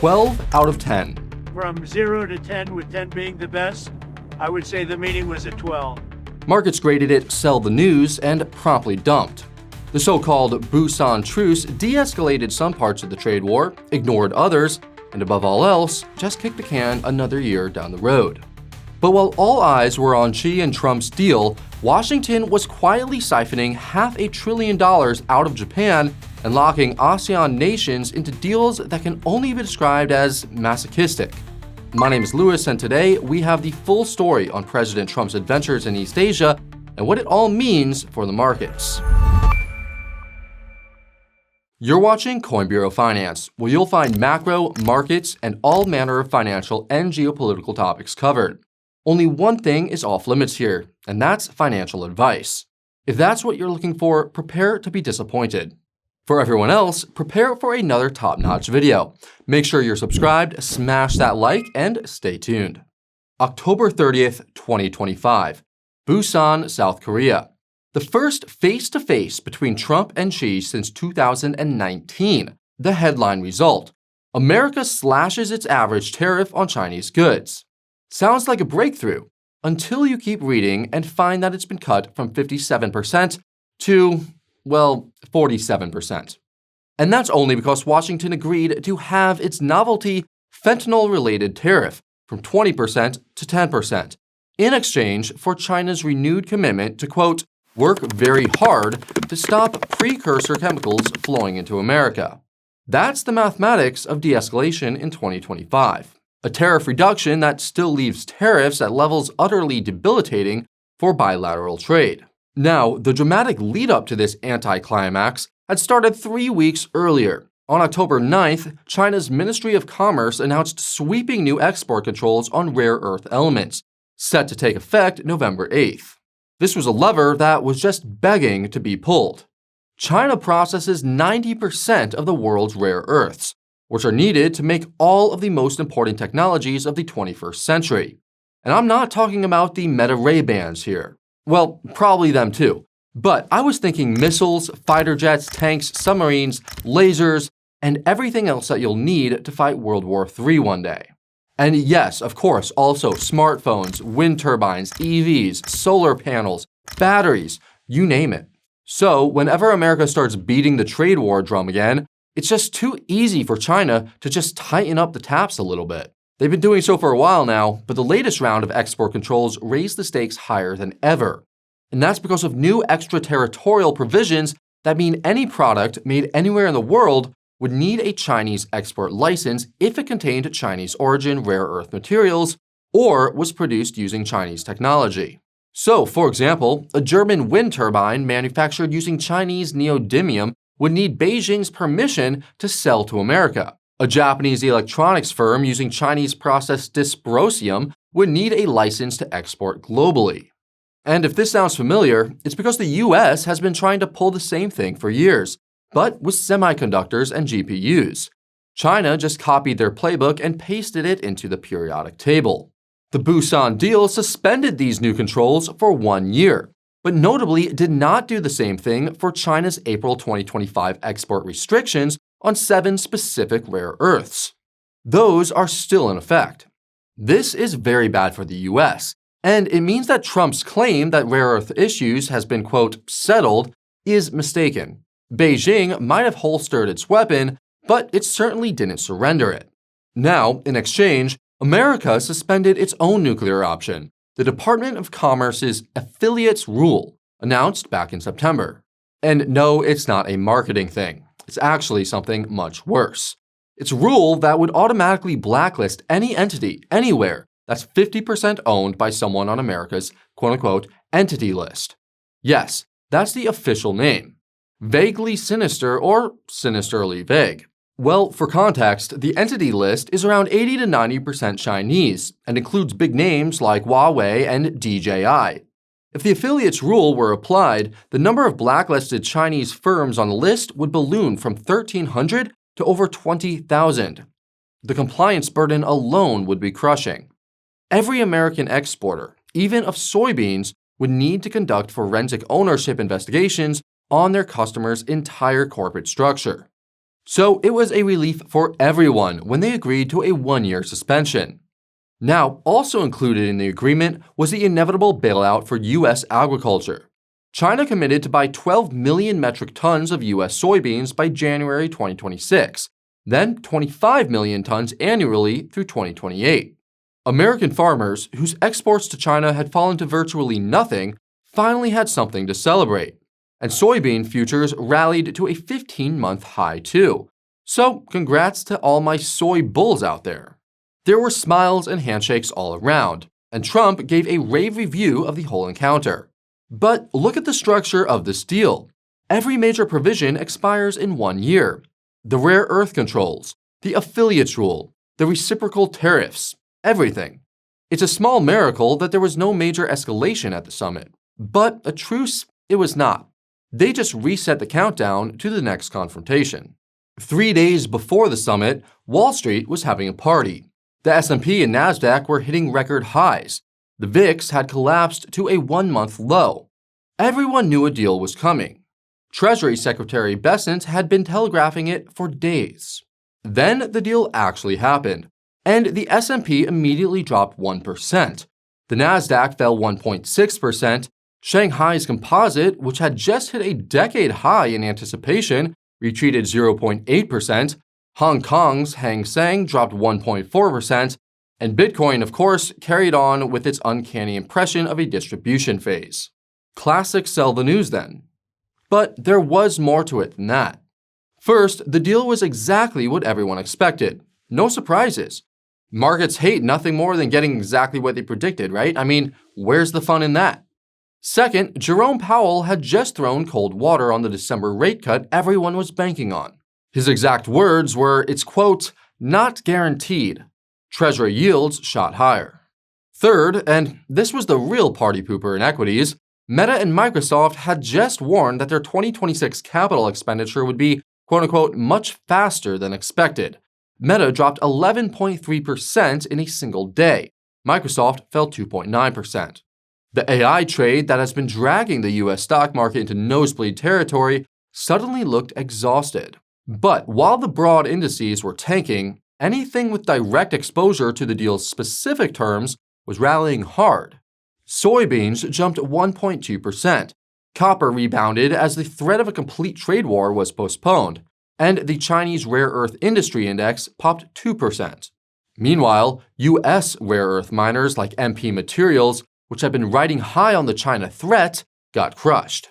12 out of 10. From 0 to 10, with 10 being the best, I would say the meeting was a 12. Markets graded it sell the news and promptly dumped. The so-called Busan Truce de-escalated some parts of the trade war, ignored others, and above all else, just kicked the can another year down the road. But while all eyes were on Xi and Trump's deal, Washington was quietly siphoning $500 billion out of Japan and locking ASEAN nations into deals that can only be described as masochistic. My name is Lewis, and today we have the full story on President Trump's adventures in East Asia and what it all means for the markets. You're watching Coin Bureau Finance, where you'll find macro, markets, and all manner of financial and geopolitical topics covered. Only one thing is off limits here, and that's financial advice. If that's what you're looking for, prepare to be disappointed. For everyone else, prepare for another top-notch video. Make sure you're subscribed, smash that like, and stay tuned. October 30th, 2025. Busan, South Korea. The first face-to-face between Trump and Xi since 2019. The headline result: America slashes its average tariff on Chinese goods. Sounds like a breakthrough, until you keep reading and find that it's been cut from 57% to, well, 47%. And that's only because Washington agreed to have its novelty fentanyl-related tariff from 20% to 10% in exchange for China's renewed commitment to, quote, work very hard to stop precursor chemicals flowing into America. That's the mathematics of de-escalation in 2025. A tariff reduction that still leaves tariffs at levels utterly debilitating for bilateral trade. Now, the dramatic lead-up to this anticlimax had started 3 weeks earlier. On October 9th, China's Ministry of Commerce announced sweeping new export controls on rare earth elements, set to take effect November 8th. This was a lever that was just begging to be pulled. China processes 90% of the world's rare earths, which are needed to make all of the most important technologies of the 21st century. And I'm not talking about the Meta Ray-Bans here. Well, probably them too. But I was thinking missiles, fighter jets, tanks, submarines, lasers, and everything else that you'll need to fight World War III one day. And yes, of course, also smartphones, wind turbines, EVs, solar panels, batteries, you name it. So whenever America starts beating the trade war drum again, it's just too easy for China to just tighten up the taps a little bit. They've been doing so for a while now, but the latest round of export controls raised the stakes higher than ever. And that's because of new extraterritorial provisions that mean any product made anywhere in the world would need a Chinese export license if it contained Chinese origin rare earth materials or was produced using Chinese technology. So, for example, a German wind turbine manufactured using Chinese neodymium would need Beijing's permission to sell to America. A Japanese electronics firm using Chinese processed dysprosium would need a license to export globally. And if this sounds familiar, it's because the US has been trying to pull the same thing for years, but with semiconductors and GPUs. China just copied their playbook and pasted it into the periodic table. The Busan deal suspended these new controls for 1 year, but notably did not do the same thing for China's April 2025 export restrictions on 7 specific rare earths. Those are still in effect. This is very bad for the US, and it means that Trump's claim that rare earth issues has been, quote, settled is mistaken. Beijing might have holstered its weapon, but it certainly didn't surrender it. Now, in exchange, America suspended its own nuclear option, the Department of Commerce's affiliates rule, announced back in September. And no, it's not a marketing thing. It's actually something much worse. It's a rule that would automatically blacklist any entity, anywhere, that's 50% owned by someone on America's quote-unquote entity list. Yes, that's the official name. Vaguely sinister or sinisterly vague. Well, for context, the entity list is around 80 to 90% Chinese and includes big names like Huawei and DJI. If the affiliates rule were applied, the number of blacklisted Chinese firms on the list would balloon from 1,300 to over 20,000. The compliance burden alone would be crushing. Every American exporter, even of soybeans, would need to conduct forensic ownership investigations on their customers' entire corporate structure. So it was a relief for everyone when they agreed to a one-year suspension. Now, also included in the agreement was the inevitable bailout for U.S. agriculture. China committed to buy 12 million metric tons of U.S. soybeans by January 2026, then 25 million tons annually through 2028. American farmers, whose exports to China had fallen to virtually nothing, finally had something to celebrate. And soybean futures rallied to a 15-month high too. So congrats to all my soy bulls out there. There were smiles and handshakes all around, and Trump gave a rave review of the whole encounter. But look at the structure of this deal. Every major provision expires in 1 year. The rare earth controls, the affiliates rule, the reciprocal tariffs, everything. It's a small miracle that there was no major escalation at the summit. But a truce, it was not. They just reset the countdown to the next confrontation. 3 days before the summit, Wall Street was having a party. The S&P and Nasdaq were hitting record highs. The VIX had collapsed to a 1-month low. Everyone knew a deal was coming. Treasury Secretary Bessent had been telegraphing it for days. Then the deal actually happened, and the S&P immediately dropped 1%. The Nasdaq fell 1.6%. Shanghai's composite, which had just hit a decade high in anticipation, retreated 0.8%. Hong Kong's Hang Seng dropped 1.4%. And Bitcoin, of course, carried on with its uncanny impression of a distribution phase. Classic sell the news then. But there was more to it than that. First, the deal was exactly what everyone expected. No surprises. Markets hate nothing more than getting exactly what they predicted, right? I mean, where's the fun in that? Second, Jerome Powell had just thrown cold water on the December rate cut everyone was banking on. His exact words were, it's quote, not guaranteed. Treasury yields shot higher. Third, and this was the real party pooper in equities, Meta and Microsoft had just warned that their 2026 capital expenditure would be, quote-unquote, much faster than expected. Meta dropped 11.3% in a single day. Microsoft fell 2.9%. The AI trade that has been dragging the US stock market into nosebleed territory suddenly looked exhausted. But while the broad indices were tanking, anything with direct exposure to the deal's specific terms was rallying hard. Soybeans jumped 1.2%. Copper rebounded as the threat of a complete trade war was postponed, and the Chinese Rare Earth Industry Index popped 2%. Meanwhile, US rare earth miners like MP Materials, which had been riding high on the China threat, got crushed.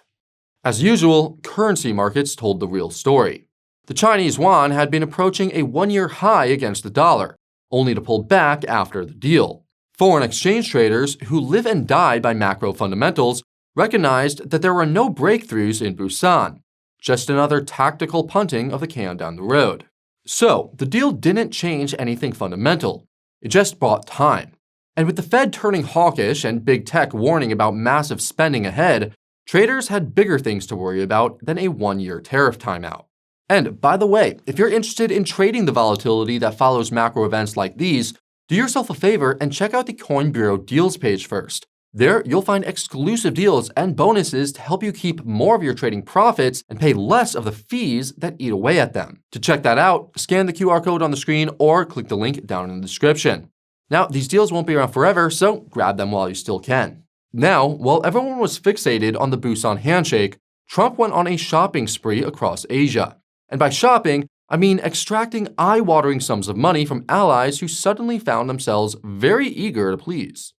As usual, currency markets told the real story. The Chinese yuan had been approaching a 1-year high against the dollar, only to pull back after the deal. Foreign exchange traders, who live and die by macro fundamentals, recognized that there were no breakthroughs in Busan, just another tactical punting of the can down the road. So, the deal didn't change anything fundamental. It just bought time. And with the Fed turning hawkish and big tech warning about massive spending ahead, traders had bigger things to worry about than a 1-year tariff timeout. And by the way, if you're interested in trading the volatility that follows macro events like these, do yourself a favor and check out the Coin Bureau Deals page first. There, you'll find exclusive deals and bonuses to help you keep more of your trading profits and pay less of the fees that eat away at them. To check that out, scan the QR code on the screen or click the link down in the description. Now, these deals won't be around forever, so grab them while you still can. Now, while everyone was fixated on the Busan handshake, Trump went on a shopping spree across Asia. And by shopping, I mean extracting eye-watering sums of money from allies who suddenly found themselves very eager to please.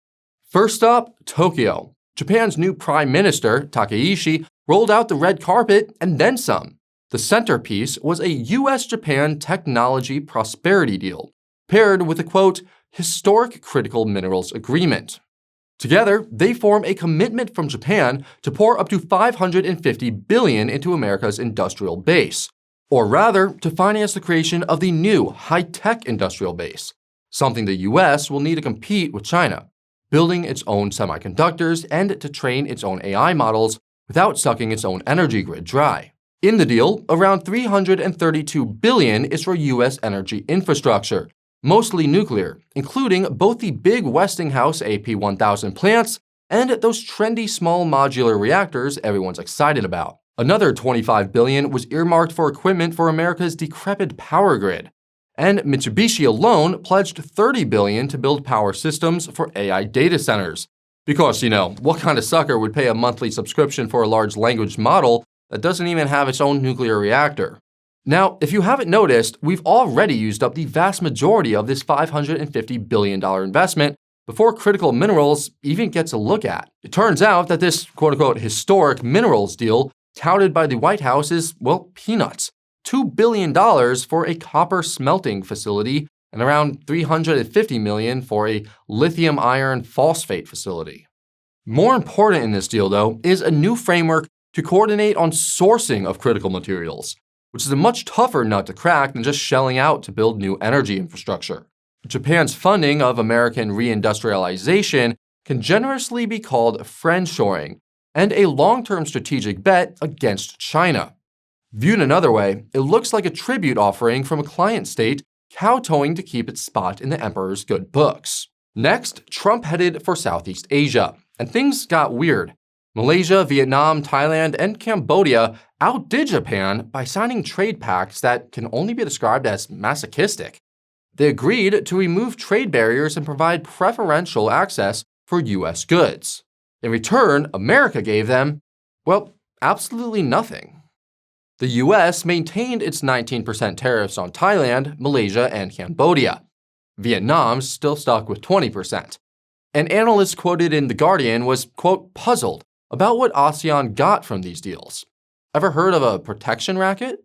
First up, Tokyo. Japan's new Prime Minister, Takeishi, rolled out the red carpet and then some. The centerpiece was a US-Japan technology prosperity deal, paired with a, quote, historic critical minerals agreement. Together, they form a commitment from Japan to pour up to $550 billion into America's industrial base, or rather, to finance the creation of the new high-tech industrial base, something the US will need to compete with China, building its own semiconductors and to train its own AI models without sucking its own energy grid dry. In the deal, around $332 billion is for US energy infrastructure, mostly nuclear, including both the big Westinghouse AP1000 plants and those trendy small modular reactors everyone's excited about. Another $25 billion was earmarked for equipment for America's decrepit power grid. And Mitsubishi alone pledged $30 billion to build power systems for AI data centers. Because, what kind of sucker would pay a monthly subscription for a large language model that doesn't even have its own nuclear reactor? Now, if you haven't noticed, we've already used up the vast majority of this $550 billion investment before critical minerals even gets a look at. It turns out that this quote-unquote historic minerals deal touted by the White House is, well, peanuts. $2 billion for a copper smelting facility and around $350 million for a lithium iron phosphate facility. More important in this deal, though, is a new framework to coordinate on sourcing of critical materials, which is a much tougher nut to crack than just shelling out to build new energy infrastructure. Japan's funding of American reindustrialization can generously be called friendshoring, and a long-term strategic bet against China. Viewed another way, it looks like a tribute offering from a client state kowtowing to keep its spot in the emperor's good books. Next, Trump headed for Southeast Asia, and things got weird. Malaysia, Vietnam, Thailand, and Cambodia outdid Japan by signing trade pacts that can only be described as masochistic. They agreed to remove trade barriers and provide preferential access for U.S. goods. In return, America gave them, well, absolutely nothing. The U.S. maintained its 19% tariffs on Thailand, Malaysia, and Cambodia. Vietnam still stuck with 20%. An analyst quoted in The Guardian was, quote, puzzled about what ASEAN got from these deals. Ever heard of a protection racket?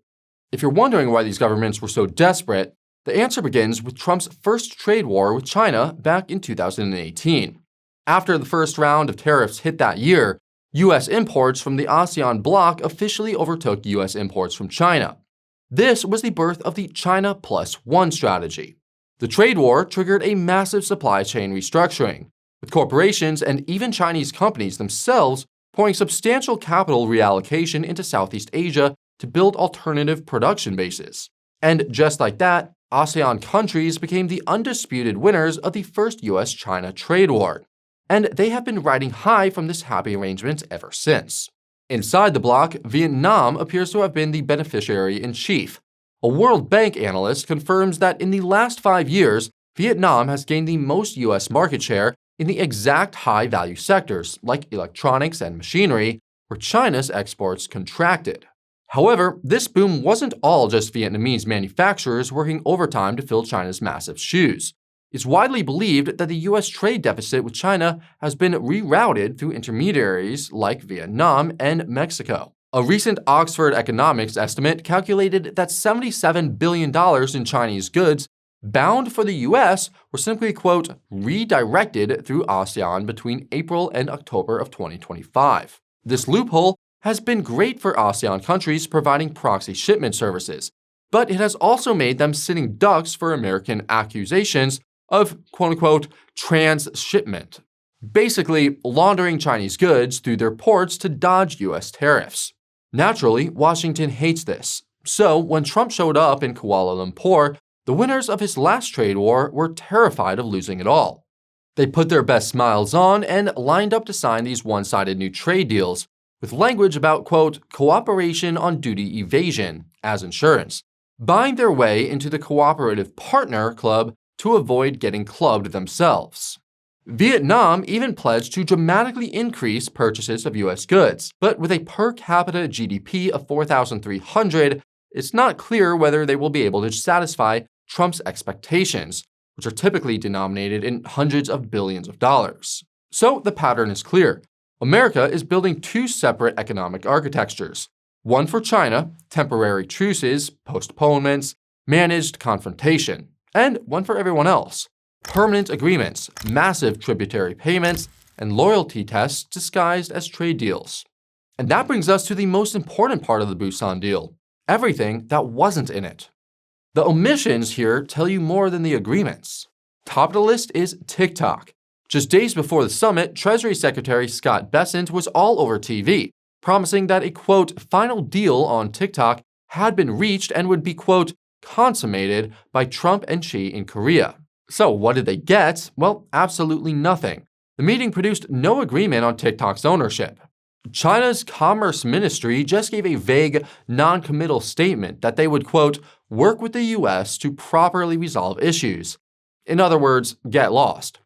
If you're wondering why these governments were so desperate, the answer begins with Trump's first trade war with China back in 2018. After the first round of tariffs hit that year, U.S. imports from the ASEAN bloc officially overtook U.S. imports from China. This was the birth of the China Plus One strategy. The trade war triggered a massive supply chain restructuring, with corporations and even Chinese companies themselves pouring substantial capital reallocation into Southeast Asia to build alternative production bases. And just like that, ASEAN countries became the undisputed winners of the first U.S.-China trade war. And they have been riding high from this happy arrangement ever since. Inside the bloc, Vietnam appears to have been the beneficiary in chief. A World Bank analyst confirms that in the last 5 years, Vietnam has gained the most U.S. market share in the exact high-value sectors, like electronics and machinery, where China's exports contracted. However, this boom wasn't all just Vietnamese manufacturers working overtime to fill China's massive shoes. It's widely believed that the U.S. trade deficit with China has been rerouted through intermediaries like Vietnam and Mexico. A recent Oxford economics estimate calculated that $77 billion in Chinese goods bound for the U.S. were simply, quote, redirected through ASEAN between April and October of 2025. This loophole has been great for ASEAN countries providing proxy shipment services, but it has also made them sitting ducks for American accusations of, quote-unquote, transshipment, basically laundering Chinese goods through their ports to dodge U.S. tariffs. Naturally, Washington hates this, so when Trump showed up in Kuala Lumpur, the winners of his last trade war were terrified of losing it all. They put their best smiles on and lined up to sign these one-sided new trade deals, with language about, quote, cooperation on duty evasion as insurance, buying their way into the cooperative partner club to avoid getting clubbed themselves. Vietnam even pledged to dramatically increase purchases of U.S. goods, but with a per capita GDP of $4,300, it's not clear whether they will be able to satisfy Trump's expectations, which are typically denominated in hundreds of billions of dollars. So the pattern is clear. America is building two separate economic architectures. One for China, temporary truces, postponements, managed confrontation, and one for everyone else, permanent agreements, massive tributary payments, and loyalty tests disguised as trade deals. And that brings us to the most important part of the Busan deal, everything that wasn't in it. The omissions here tell you more than the agreements. Top of the list is TikTok. Just days before the summit, Treasury Secretary Scott Bessent was all over TV, promising that a, quote, final deal on TikTok had been reached and would be, quote, consummated by Trump and Xi in Korea. So what did they get? Well, absolutely nothing. The meeting produced no agreement on TikTok's ownership. China's Commerce Ministry just gave a vague, non-committal statement that they would, quote, work with the US to properly resolve issues. In other words, get lost.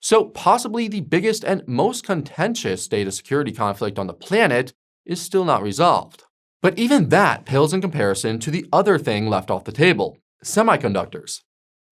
So possibly the biggest and most contentious data security conflict on the planet is still not resolved. But even that pales in comparison to the other thing left off the table, semiconductors.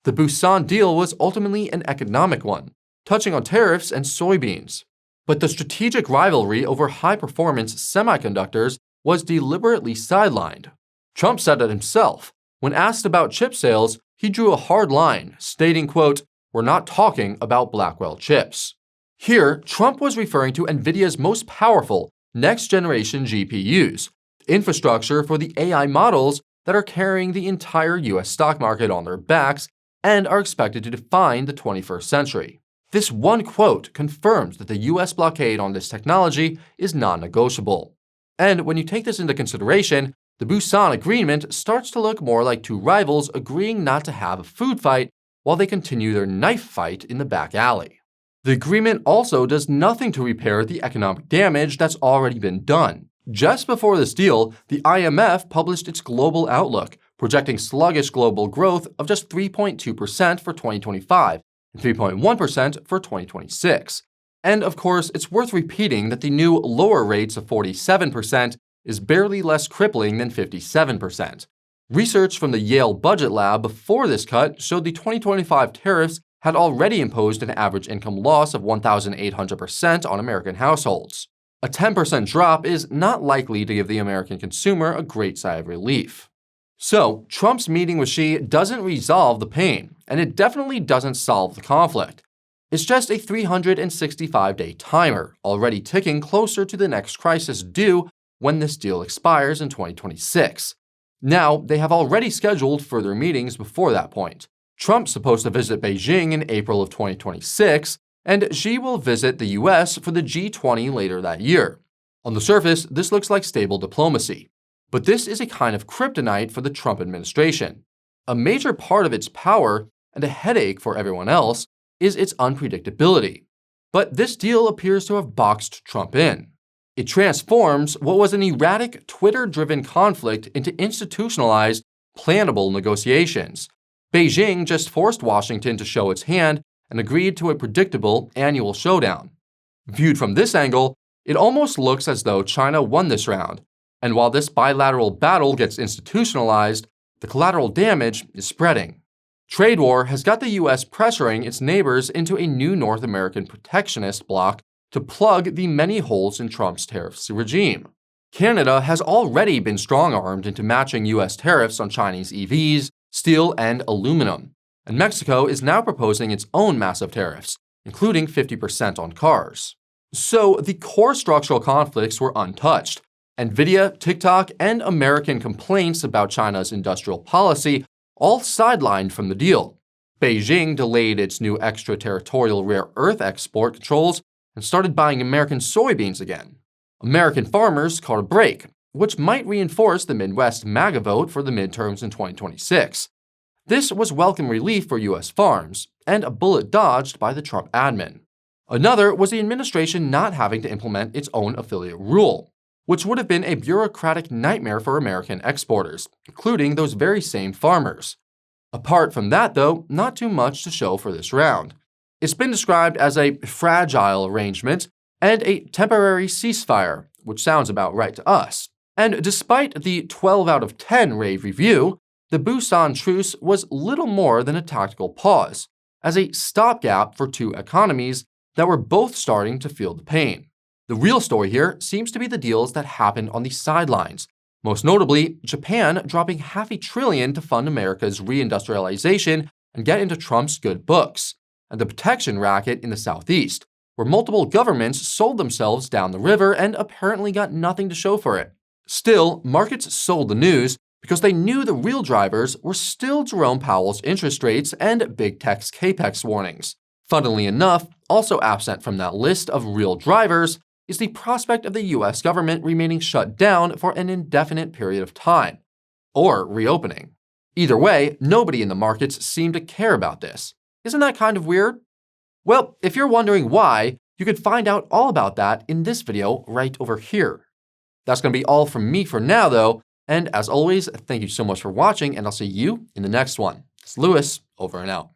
The Busan deal was ultimately an economic one, touching on tariffs and soybeans. But the strategic rivalry over high-performance semiconductors was deliberately sidelined. Trump said it himself. When asked about chip sales, he drew a hard line, stating, quote, we're not talking about Blackwell chips. Here, Trump was referring to NVIDIA's most powerful next-generation GPUs, infrastructure for the AI models that are carrying the entire US stock market on their backs and are expected to define the 21st century. This one quote confirms that the US blockade on this technology is non-negotiable. And when you take this into consideration, the Busan Agreement starts to look more like two rivals agreeing not to have a food fight while they continue their knife fight in the back alley. The agreement also does nothing to repair the economic damage that's already been done. Just before this deal, the IMF published its global outlook, projecting sluggish global growth of just 3.2% for 2025 and 3.1% for 2026. And of course, it's worth repeating that the new lower rates of 47% is barely less crippling than 57%. Research from the Yale Budget Lab before this cut showed the 2025 tariffs had already imposed an average income loss of 1,800% on American households. A 10% drop is not likely to give the American consumer a great sigh of relief. So, Trump's meeting with Xi doesn't resolve the pain, and it definitely doesn't solve the conflict. It's just a 365-day timer, already ticking closer to the next crisis due when this deal expires in 2026. Now, they have already scheduled further meetings before that point. Trump's supposed to visit Beijing in April of 2026, and Xi will visit the US for the G20 later that year. On the surface, this looks like stable diplomacy. But this is a kind of kryptonite for the Trump administration. A major part of its power, and a headache for everyone else, is its unpredictability. But this deal appears to have boxed Trump in. It transforms what was an erratic, Twitter-driven conflict into institutionalized, plannable negotiations. Beijing just forced Washington to show its hand and agreed to a predictable annual showdown. Viewed from this angle, it almost looks as though China won this round. And while this bilateral battle gets institutionalized, the collateral damage is spreading. Trade war has got the US pressuring its neighbors into a new North American protectionist bloc to plug the many holes in Trump's tariffs regime. Canada has already been strong-armed into matching US tariffs on Chinese EVs, steel, and aluminum. And Mexico is now proposing its own massive tariffs, including 50% on cars. So the core structural conflicts were untouched. NVIDIA, TikTok, and American complaints about China's industrial policy all sidelined from the deal. Beijing delayed its new extraterritorial rare earth export controls and started buying American soybeans again. American farmers caught a break, which might reinforce the Midwest MAGA vote for the midterms in 2026. This was welcome relief for US farms, and a bullet dodged by the Trump admin. Another was the administration not having to implement its own affiliate rule, which would have been a bureaucratic nightmare for American exporters, including those very same farmers. Apart from that, though, not too much to show for this round. It's been described as a fragile arrangement and a temporary ceasefire, which sounds about right to us. And despite the 12 out of 10 rave review, the Busan Truce was little more than a tactical pause, as a stopgap for two economies that were both starting to feel the pain. The real story here seems to be the deals that happened on the sidelines, most notably Japan dropping $500 billion to fund America's reindustrialization and get into Trump's good books, and the protection racket in the Southeast, where multiple governments sold themselves down the river and apparently got nothing to show for it. Still, markets sold the news because they knew the real drivers were still Jerome Powell's interest rates and big tech's capex warnings. Funnily enough, also absent from that list of real drivers is the prospect of the US government remaining shut down for an indefinite period of time, or reopening. Either way, nobody in the markets seemed to care about this. Isn't that kind of weird? Well, if you're wondering why, You could find out all about that in this video right over here. That's going to be all from me for now, though. And as always, thank you so much for watching, and I'll see you in the next one. It's Lewis, over and out.